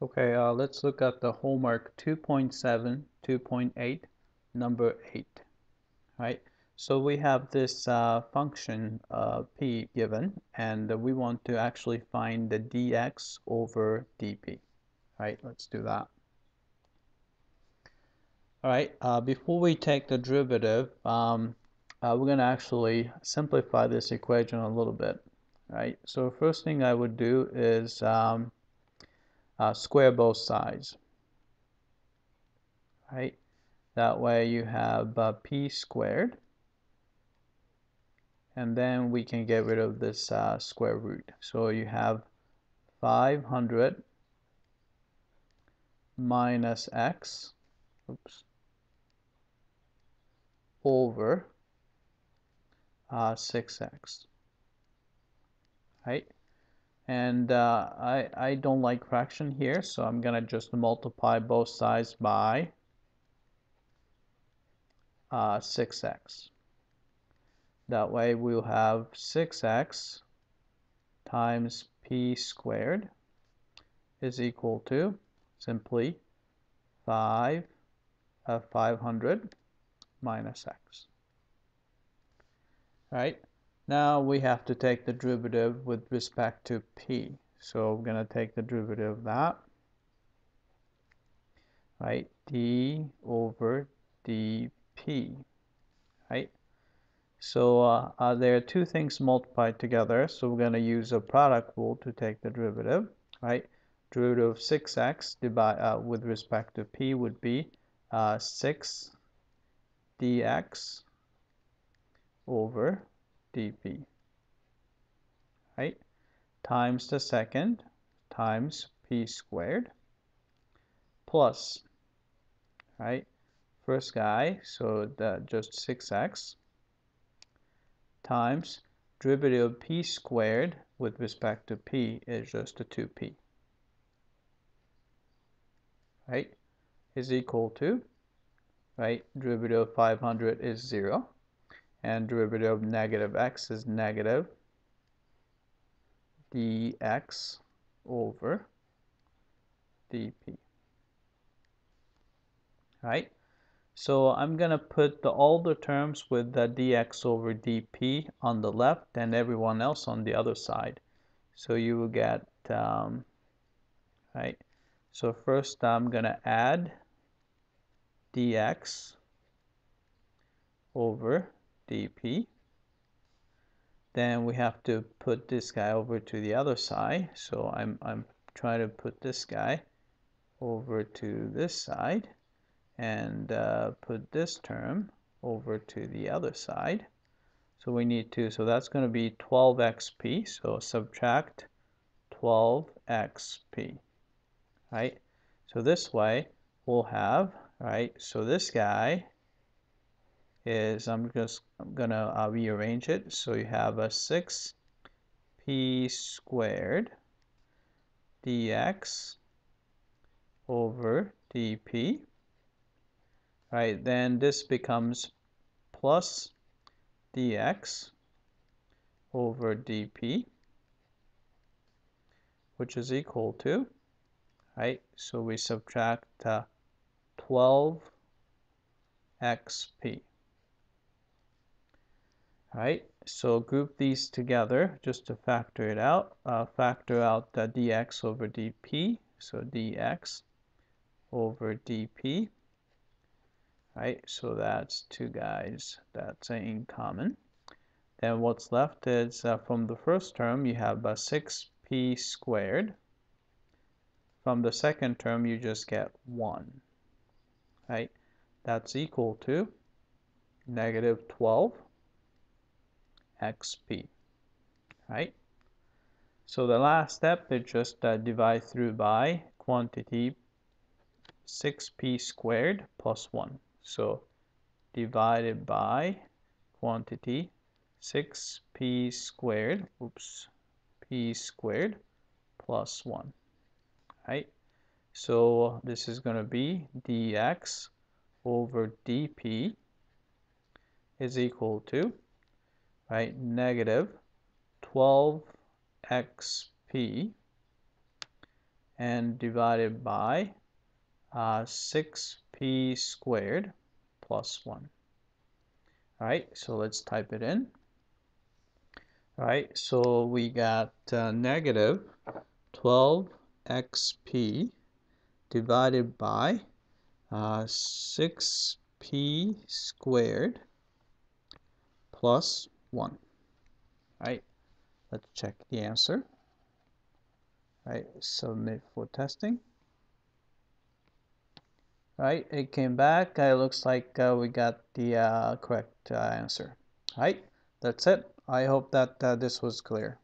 Okay, let's look at the homework 2.7, 2.8, number 8, right? So we have this function p given, and we want to actually find the dx over dp, right? Let's do that. All right, before we take the derivative, we're going to actually simplify this equation a little bit, right? So first thing I would do is square both sides, right? That way you have p squared, and then we can get rid of this square root. So you have 500 minus x, oops, over 6x, right? And I don't like fraction here, so I'm gonna just multiply both sides by 6x. That way we'll have 6x times p squared is equal to simply 500 minus x. Right? Now we have to take the derivative with respect to p. So we're going to take the derivative of that. Right? d over dp. Right? So there are two things multiplied together. So we're going to use a product rule to take the derivative. Right? Derivative of 6x with respect to p would be 6 dx over dp, right? Times the second times p squared plus, right? First guy, so that just 6x times derivative of p squared with respect to p is just a 2p, right? Is equal to, right? Derivative of 500 is 0, and derivative of negative x is negative dx over dp, right? So I'm going to put all the terms with the dx over dp on the left and everyone else on the other side. So you will get, right? So first I'm going to add dx over dp. Then we have to put this guy over to the other side. So I'm trying to put this guy over to this side and put this term over to the other side. So we need to, so that's going to be 12xp, so subtract 12xp, right? So this way we'll have, right, so this guy is, I'm going to rearrange it. So you have a 6p squared dx over dp, right? Then this becomes plus dx over dp, which is equal to, right? So we subtract 12xp, right? So group these together just to factor it out. Factor out the dx over dp, so dx over dp, right? So that's two guys, that's in common. Then what's left is from the first term you have 6p squared. From the second term you just get 1, right? That's equal to negative 12xp, right? So the last step is just divide through by quantity 6p squared plus 1. So divided by quantity 6p squared, oops, p squared plus 1, right? So this is going to be dx over dp is equal to, right, negative 12xp, and divided by 6p squared plus 1. All right, so let's type it in. All right, so we got negative 12xp divided by 6p squared plus 1. All right, let's check the answer. All right, submit for testing. All right, it came back. It looks like we got the correct answer. All right, that's it. I hope that this was clear.